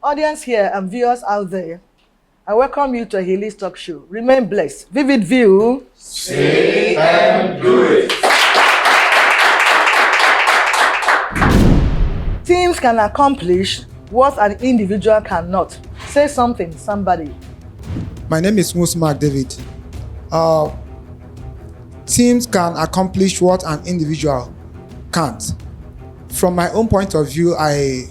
Audience here and viewers out there, I welcome you to a Healy's Talk Show. Remain blessed. Vivid View. Say and do it. Teams can accomplish what an individual cannot. Say something, somebody. My name is Mark David. Teams can accomplish what an individual can't. From my own point of view, I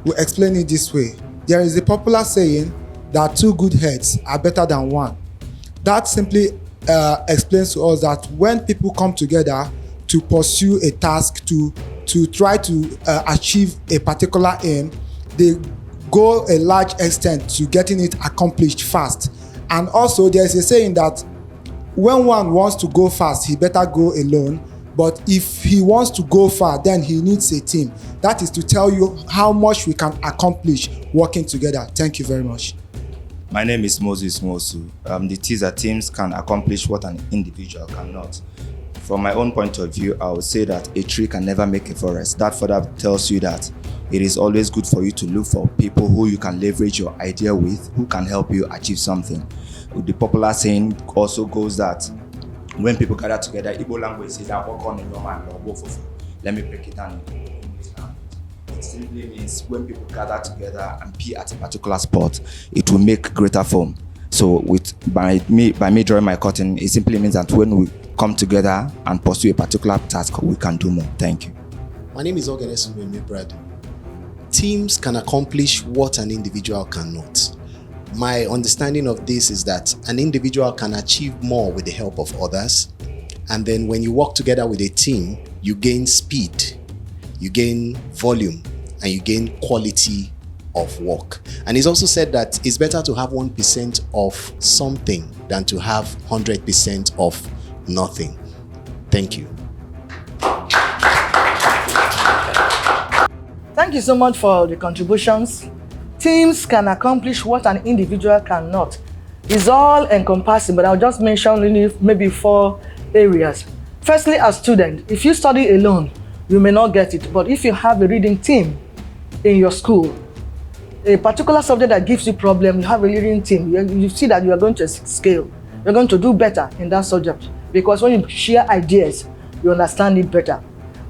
will explain it this way. There is a popular saying that two good heads are better than one. That simply explains to us that when people come together to pursue a task, to try to achieve a particular aim, they go a large extent to getting it accomplished fast. And also there is a saying that when one wants to go fast, he better go alone. But if he wants to go far, then he needs a team. That is to tell you how much we can accomplish working together. Thank you very much. My name is Moses Mosu. The teaser teams can accomplish what an individual cannot. From my own point of view, I would say that a tree can never make a forest. That further tells you that it is always good for you to look for people who you can leverage your idea with, who can help you achieve something. The popular saying also goes that when people gather together, Igbo language says that work on a normal or both of you. Let me break it down in English language. It simply means when people gather together and be at a particular spot, it will make greater form. So by me drawing my curtain, it simply means that when we come together and pursue a particular task, we can do more. Thank you. My name is Ogenesumeme Brad. Teams can accomplish what an individual cannot. My understanding of this is that an individual can achieve more with the help of others. And then when you work together with a team, you gain speed, you gain volume, and you gain quality of work. And it's also said that it's better to have 1% of something than to have 100% of nothing. Thank you. Thank you so much for the contributions. Teams can accomplish what an individual cannot. It's all encompassing, but I'll just mention really maybe 4 areas. Firstly, as a student, if you study alone, you may not get it. But if you have a reading team in your school, a particular subject that gives you problem, you have a reading team, you see that you are going to scale. You're going to do better in that subject. Because when you share ideas, you understand it better.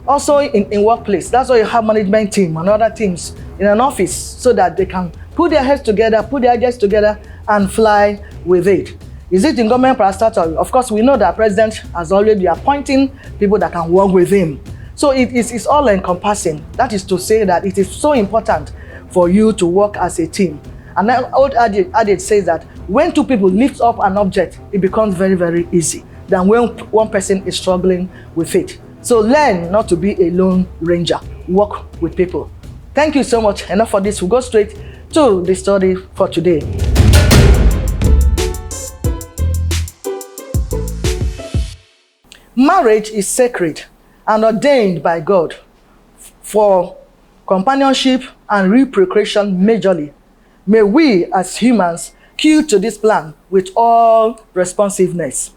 Also in workplace, that's why you have management team and other teams in an office so that they can put their heads together, put their ideas together and fly with it. Is it in government parastatal? Of course, we know that president has already appointing people that can work with him. So it's all encompassing. That is to say that it is so important for you to work as a team. And then old adage says that when 2 people lift up an object, it becomes very, very easy than when one person is struggling with it. So learn not to be a lone ranger. Work with people. Thank you so much. Enough for this. We'll go straight to the story for today. Marriage is sacred and ordained by God for companionship and reproduction majorly. May we as humans hew to this plan with all responsiveness.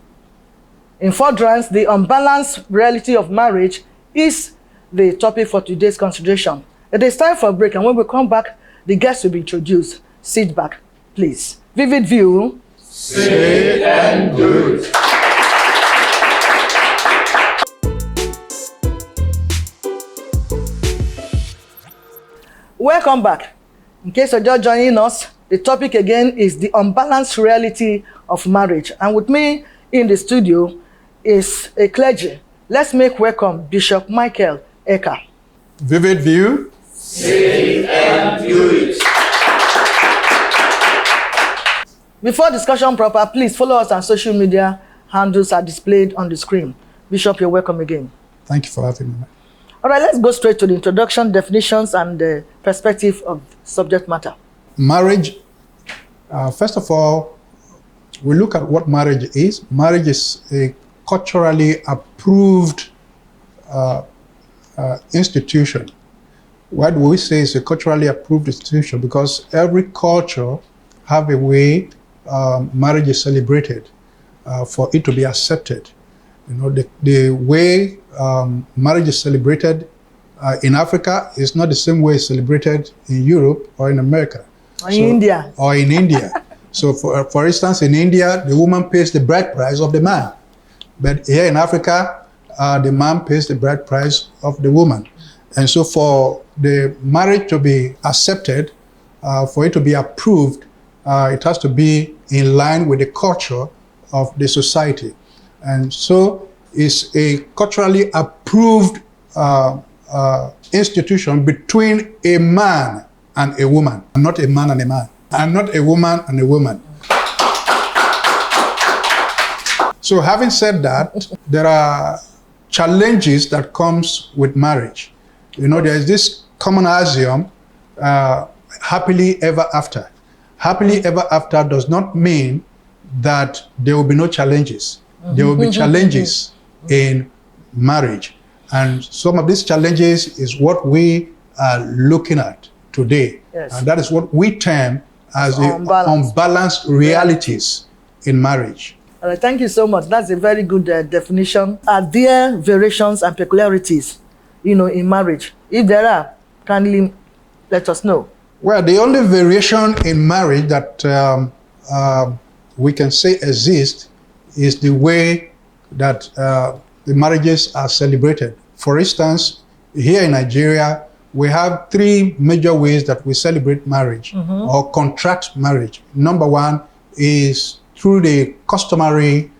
In furtherance, the unbalanced reality of marriage is the topic for today's consideration. It is time for a break, and when we come back, the guests will be introduced. Sit back, please. Vivid View. Say and do it. Welcome back. In case you're just joining us, the topic again is the unbalanced reality of marriage. And with me in the studio is a clergy. Let's make welcome Bishop Michael Eka. Vivid View. Say and do it. Before discussion proper, please follow us on social media. Handles are displayed on the screen. Bishop, you're welcome again. Thank you for having me. All right, let's go straight to the introduction, definitions, and the perspective of subject matter. Marriage. First of all, we look at what marriage is. Marriage is a culturally approved institution. Why do we say it's a culturally approved institution? Because every culture have a way marriage is celebrated for it to be accepted. You know, the way marriage is celebrated in Africa is not the same way it's celebrated in Europe or in America. Or in India. Or in India. So for instance, in India, the woman pays the bride price of the man. But here in Africa, the man pays the bride price of the woman. And so for the marriage to be accepted, for it to be approved, it has to be in line with the culture of the society. And so it's a culturally approved institution between a man and a woman, and not a man and a man, and not a woman and a woman. So having said that, there are challenges that comes with marriage. You know, there is this common axiom, happily ever after. Happily ever after does not mean that there will be no challenges. There will be challenges in marriage. And some of these challenges is what we are looking at today. Yes. And that is what we term as the unbalanced realities in marriage. All right, thank you so much. That's a very good definition. Are there variations and peculiarities, you know, in marriage? If there are, kindly let us know. Well, the only variation in marriage that we can say exists is the way that the marriages are celebrated. For instance, here in Nigeria, we have three major ways that we celebrate marriage or contract marriage. Number one is through the customary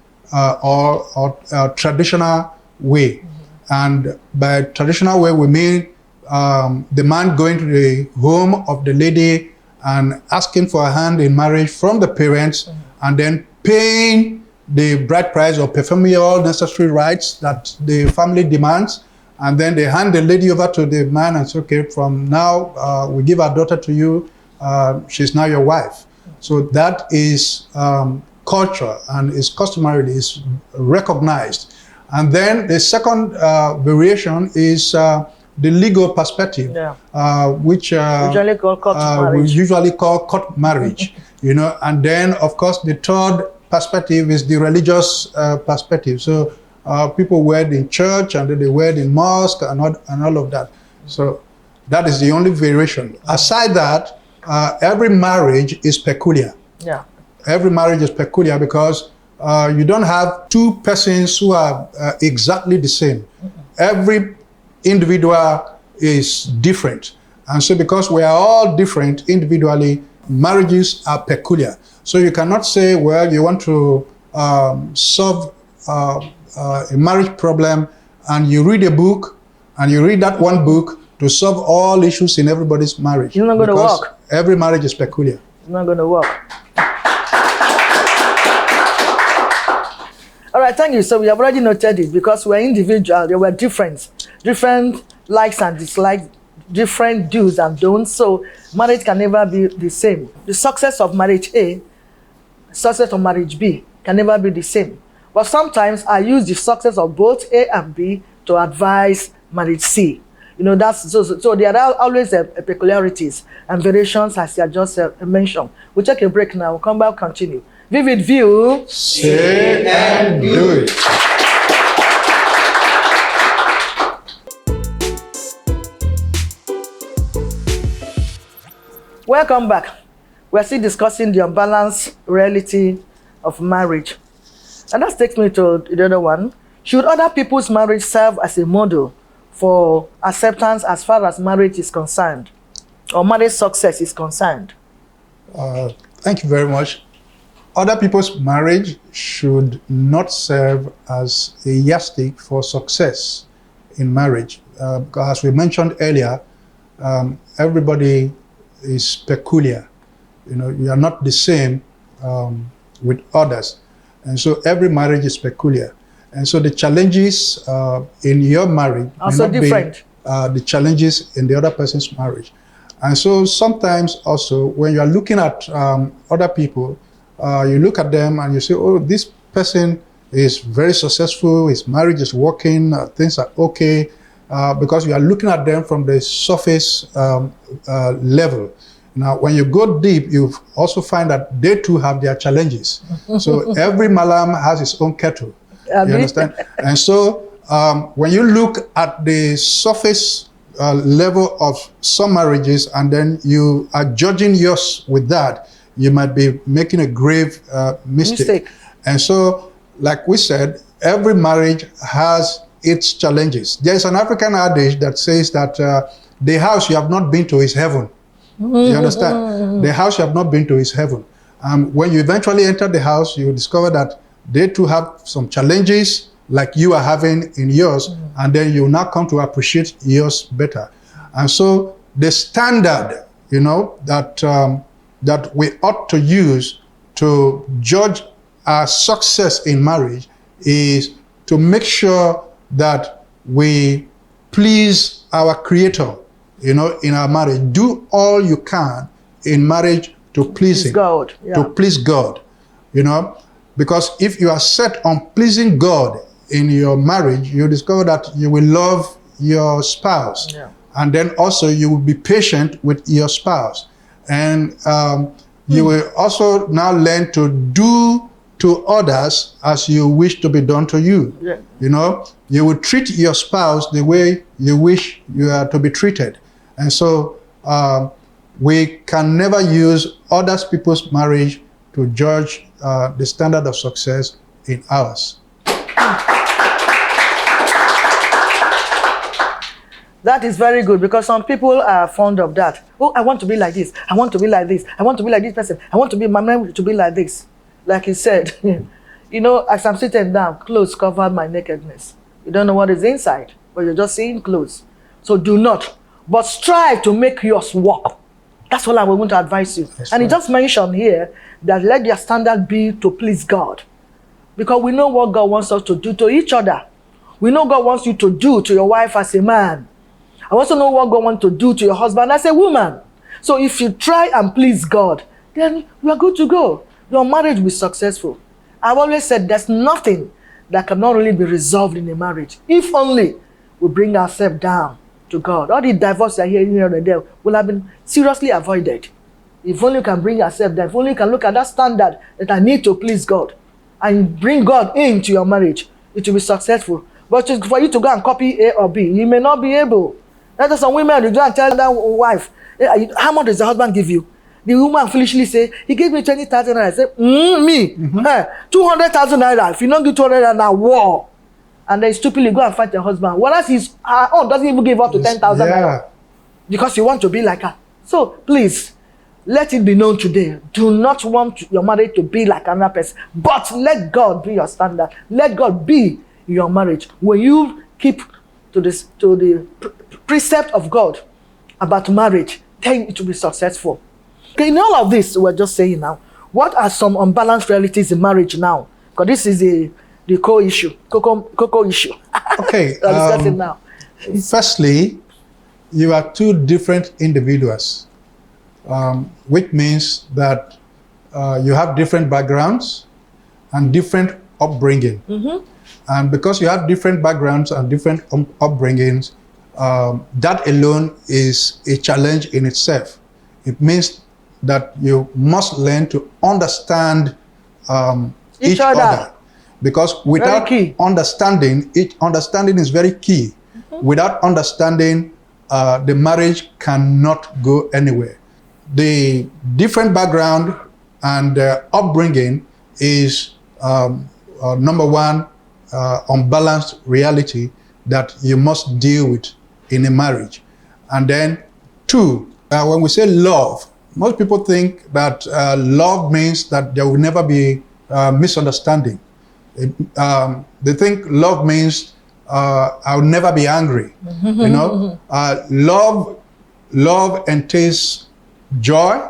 or traditional way. And by traditional way, we mean the man going to the home of the lady and asking for a hand in marriage from the parents, and then paying the bride price or performing all necessary rites that the family demands. And then they hand the lady over to the man and say, okay, from now we give our daughter to you. She's now your wife. So that is culture and is customary, is recognized. And then the second variation is the legal perspective, which usually called court marriage. we usually call court marriage. You know, and then of course the third perspective is the religious perspective. So people wed in church and then they wed in mosque and all of that. So that is the only variation. Aside that, every marriage is peculiar. Yeah. Every marriage is peculiar because you don't have two persons who are exactly the same. Every individual is different. And so because we are all different individually, marriages are peculiar. So you cannot say, well, you want to solve a marriage problem and you read a book and you read that one book to solve all issues in everybody's marriage. It's not going to work. Every marriage is peculiar. It's not going to work. All right, thank you. So we have already noted it because we're individual. There were different likes and dislikes, different do's and don'ts. So marriage can never be the same. The success of marriage A, success of marriage B can never be the same. But sometimes I use the success of both A and B to advise marriage C. You know, that's so there are always peculiarities and variations as you just mentioned. We'll take a break now. We'll come back, continue. Vivid View. Say and do it. Welcome back. We're still discussing the unbalanced reality of marriage. And that takes me to the other one. Should other people's marriage serve as a model for acceptance as far as marriage is concerned, or marriage success is concerned? Thank you very much. Other people's marriage should not serve as a yardstick for success in marriage. As we mentioned earlier, everybody is peculiar. You know, you are not the same with others. And so every marriage is peculiar. And so the challenges in your marriage also different. The challenges in the other person's marriage. And so sometimes also when you are looking at other people, you look at them and you say, oh, this person is very successful, his marriage is working, things are okay, because you are looking at them from the surface level. Now, when you go deep, you also find that they too have their challenges. So every malam has its own kettle, you understand? And so when you look at the surface level of some marriages and then you are judging yours with that, you might be making a grave mistake. And so, like we said, every marriage has its challenges. There's an African adage that says that the house you have not been to is heaven. You understand? The house you have not been to is heaven. When you eventually enter the house, you discover that they too have some challenges like you are having in yours, and then you now come to appreciate yours better. And so the standard, you know, that that we ought to use to judge our success in marriage is to make sure that we please our Creator, you know, in our marriage. Do all you can in marriage to please Him, God. to please God, you know, because if you are set on pleasing God in your marriage, you discover that you will love your spouse, and then also you will be patient with your spouse, and you will also now learn to do to others as you wish to be done to you. You know, you will treat your spouse the way you wish you are to be treated. And so we can never use other people's marriage to judge the standard of success in ours. That is very good, because some people are fond of that. Oh, I want to be like this. I want to be like this. I want to be like this person. I want to be my man to be like this. Like he said, you know, as I'm sitting down, clothes covered my nakedness. You don't know what is inside, but you're just seeing clothes. So do not, but strive to make yours work. That's all I want to advise you. That's and right. He just mentioned here that let your standard be to please God. Because we know what God wants us to do to each other. We know God wants you to do to your wife as a man. I also know what God wants to do to your husband as a woman. So if you try and please God, then you are good to go. Your marriage will be successful. I've always said there's nothing that cannot really be resolved in a marriage. If only we bring ourselves down to God. All the divorce you're hearing here and there will have been seriously avoided. If only you can bring yourself down, if only you can look at that standard that I need to please God and bring God into your marriage, it will be successful. But for you to go and copy A or B, you may not be able. That's some women, you go and tell that wife, how much does the husband give you? The woman foolishly say, he gave me 20,000 naira. I say, me? 200,000 naira. If you don't give 200 naira, war. And then stupidly go and fight your husband. Whereas her own doesn't even give up to 10,000 naira. Because you want to be like her. So please, let it be known today. Do not want your marriage to be like another person. But let God be your standard. Let God be your marriage. When you keep to the precept of God about marriage, then it will be successful. Okay, in all of this we're just saying now, what are some unbalanced realities in marriage now? Because this is the cocoa issue. Okay. We're discussing now. Firstly, you are two different individuals, which means that you have different backgrounds and different upbringing. And because you have different backgrounds and different upbringings, that alone is a challenge in itself. It means that you must learn to understand each other. Because without understanding, understanding is very key. Without understanding, the marriage cannot go anywhere. The different background and upbringing is number one, unbalanced reality that you must deal with in a marriage. And then two, when we say love, most people think that love means that there will never be misunderstanding. They think love means I'll never be angry. You know, love entails joy.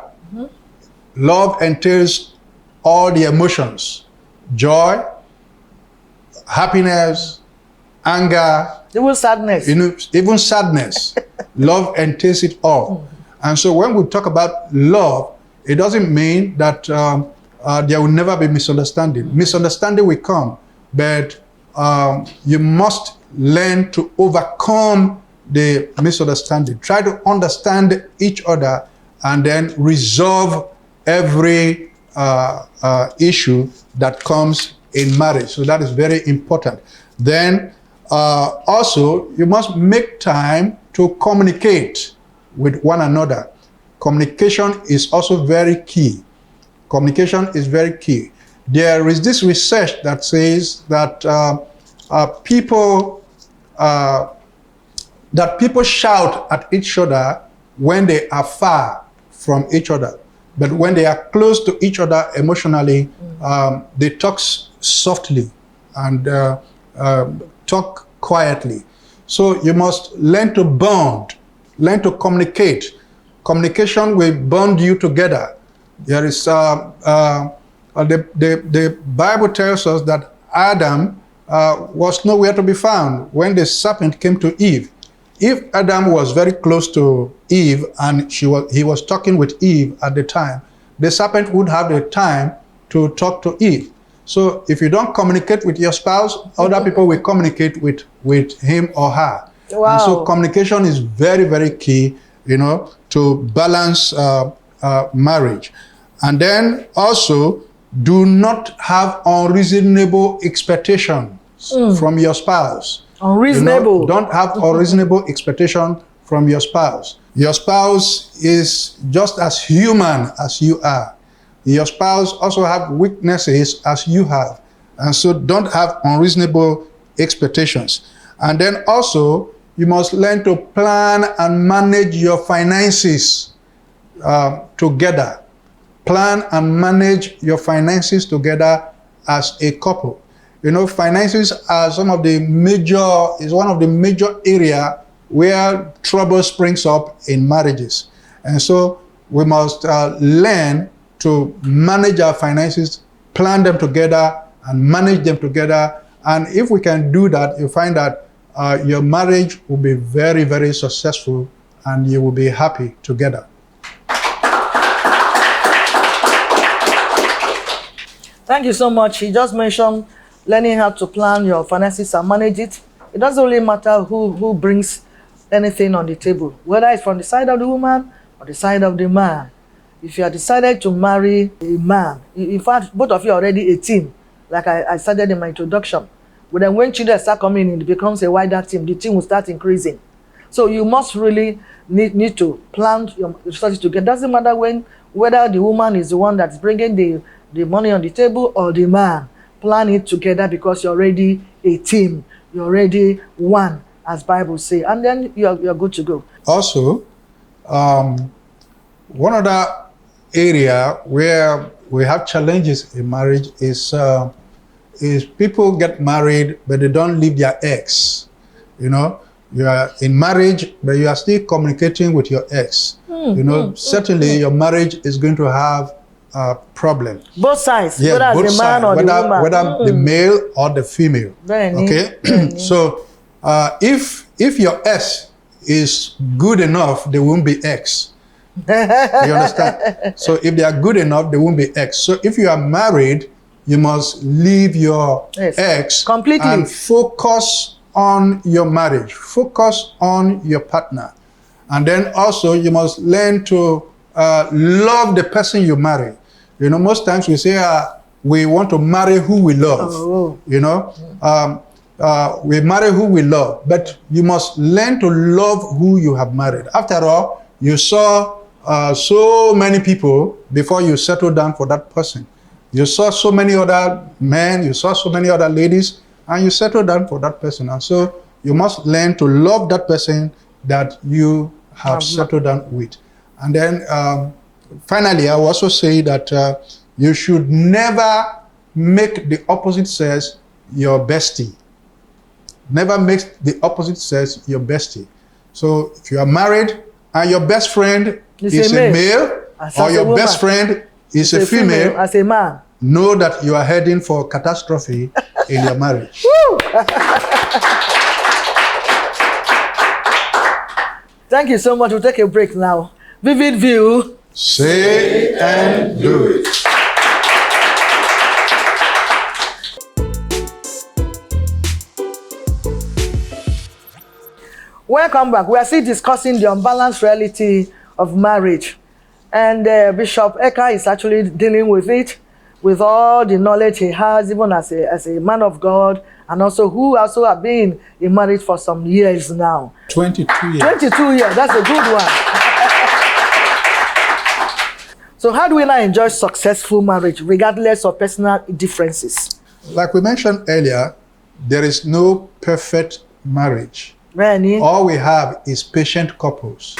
Love entails all the emotions: joy, happiness, anger, even sadness. You know, even sadness. Love entails it all. And so when we talk about love, it doesn't mean that there will never be misunderstanding. Misunderstanding will come, but you must learn to overcome the misunderstanding. Try to understand each other and then resolve every issue that comes in marriage. So that is very important. Then also, you must make time to communicate with one another. Communication is also very key. Communication is very key. There is this research that says that people shout at each other when they are far from each other, but when they are close to each other emotionally, they talk softly and talk quietly. So you must learn to bond, learn to communicate. Communication will bond you together. There is the Bible tells us that Adam was nowhere to be found when the serpent came to Eve. If Adam was very close to Eve and he was talking with Eve at the time, the serpent would have the time to talk to Eve. So if you don't communicate with your spouse, other people will communicate with him or her. Wow. And so communication is very, very key, to balance marriage. And then also, do not have unreasonable expectations from your spouse. Unreasonable. Don't have unreasonable expectation from your spouse. Your spouse is just as human as you are. Your spouse also have weaknesses as you have. And so don't have unreasonable expectations. And then also, you must learn to plan and manage your finances together. Plan and manage your finances together as a couple. Finances are one of the major area where trouble springs up in marriages. And so we must learn to manage our finances, plan them together, and manage them together. And if we can do that, you find that your marriage will be very, very successful and you will be happy together. Thank you so much. He just mentioned learning how to plan your finances and manage it. It doesn't really matter who brings anything on the table, whether it's from the side of the woman or the side of the man. If you have decided to marry a man, in fact, both of you are already a team, like I started in my introduction. But then when children start coming in, it becomes a wider team. The team will start increasing. So you must really need to plan your resources together. It doesn't matter whether the woman is the one that's bringing the money on the table or the man. Plan it together because you're already a team. You're already one, as Bible say, and then you're good to go. Also, one other area where we have challenges in marriage is people get married but they don't leave their ex. You are in marriage but you are still communicating with your ex. Certainly your marriage is going to have problem. Both sides, yes, whether both the man or the woman. Whether the male or the female. Okay? So if your ex is good enough, they won't be ex. You understand? So if they are good enough, they won't be ex. So if you are married, you must leave your ex completely and focus on your marriage. Focus on your partner. And then also you must learn to love the person you marry. Most times we say we want to marry who we love. We marry who we love, but you must learn to love who you have married. After all, you saw so many people before you settled down for that person. You saw so many other men, you saw so many other ladies, and you settled down for that person. And so you must learn to love that person that you have settled down with. And then finally, I will also say that you should never make the opposite sex your bestie. Never make the opposite sex your bestie. So if you are married and your best friend is a male or your best friend is a female, as a man, know that you are heading for catastrophe in your marriage. Thank you so much. We'll take a break now. Vivid View. Say and do it. Welcome back. We are still discussing the unbalanced reality of marriage. And Bishop Eka is actually dealing with it. with all the knowledge he has, even as a man of God, and also who also have been in marriage for some years now. 22 years. 22 years, that's a good one. So how do we now enjoy successful marriage regardless of personal differences? Like we mentioned earlier, there is no perfect marriage. Really? All we have is patient couples.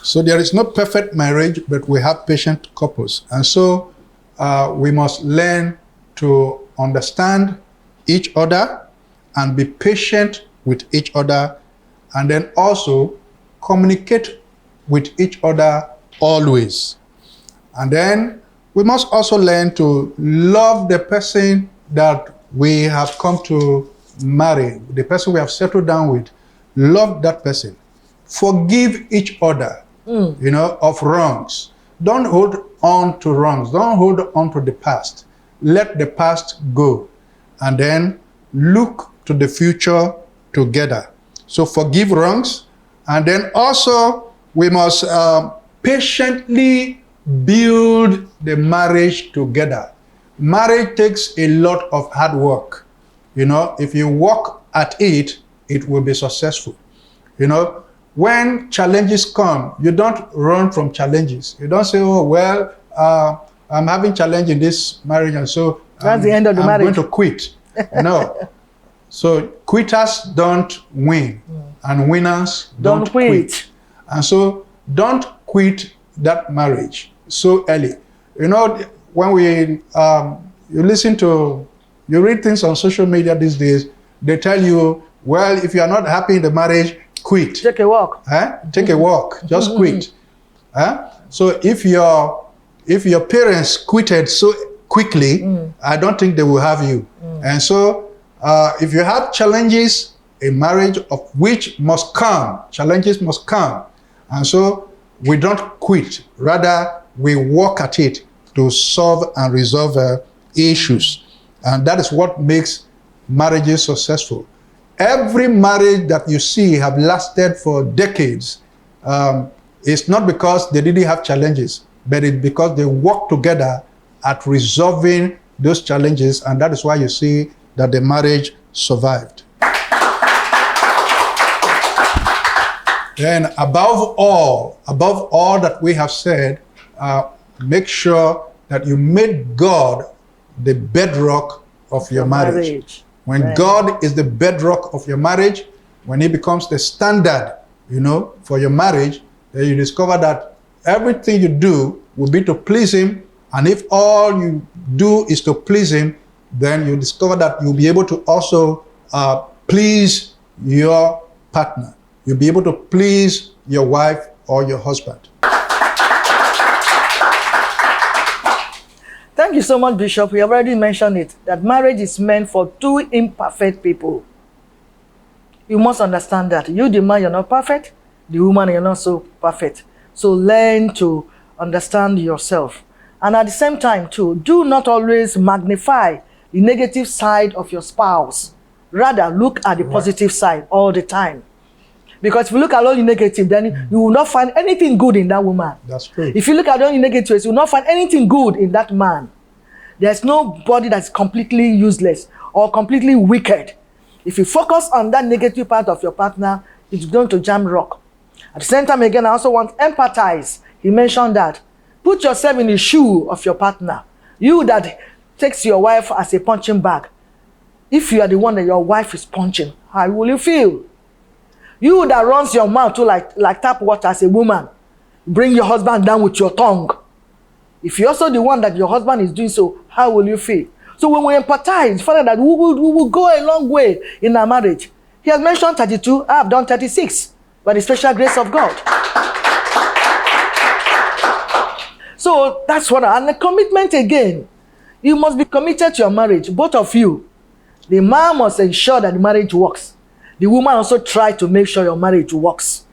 So there is no perfect marriage, but we have patient couples. And so we must learn to understand each other and be patient with each other, and then also communicate with each other always. And then we must also learn to love the person that we have come to marry, the person we have settled down with. Love that person. Forgive each other, of wrongs. Don't hold on to wrongs. Don't hold on to the past. Let the past go, and then look to the future together. So forgive wrongs, and then also we must patiently build the marriage together. Marriage takes a lot of hard work. If you work at it, it will be successful. When challenges come, you don't run from challenges. You don't say, oh, well, I'm having challenge in this marriage, and so that's the end of the marriage. I'm going to quit. No. So quitters don't win, and winners don't quit. And so don't quit that marriage so early. When you read things on social media these days, they tell you, well, if you are not happy in the marriage, quit. Take a walk. Take a walk. Just quit. So if your parents quitted so quickly, I don't think they will have you. And so if you have challenges in marriage, of which must come, challenges must come. And so we don't quit. Rather, we work at it to solve and resolve issues. And that is what makes marriages successful. Every marriage that you see have lasted for decades. It's not because they didn't have challenges, but it's because they work together at resolving those challenges, and that is why you see that the marriage survived. Then above all that we have said, make sure that you make God the bedrock of your marriage. When God is the bedrock of your marriage, when he becomes the standard, for your marriage, then you discover that everything you do will be to please him. And if all you do is to please him, then you discover that you'll be able to also please your partner. You'll be able to please your wife or your husband. Thank you so much, Bishop. We have already mentioned it, that marriage is meant for two imperfect people. You must understand that. You, the man, you're not perfect. The woman, you're not so perfect. So learn to understand yourself. And at the same time, too, do not always magnify the negative side of your spouse. Rather, look at the positive side all the time. Because if you look at all the negative, then you will not find anything good in that woman. That's true. If you look at all the negatives, you will not find anything good in that man. There's nobody that's completely useless or completely wicked. If you focus on that negative part of your partner, it's going to jam rock. At the same time, again, I also want to empathize. He mentioned that. Put yourself in the shoe of your partner. You that takes your wife as a punching bag. If you are the one that your wife is punching, how will you feel? You that runs your mouth to like tap water as a woman, bring your husband down with your tongue. If you're also the one that your husband is doing so, how will you feel? So when we empathize, Father, that we will go a long way in our marriage. He has mentioned 32, I have done 36, by the special grace of God. So that's what, and the commitment again. You must be committed to your marriage, both of you. The man must ensure that the marriage works. The woman also try to make sure your marriage works.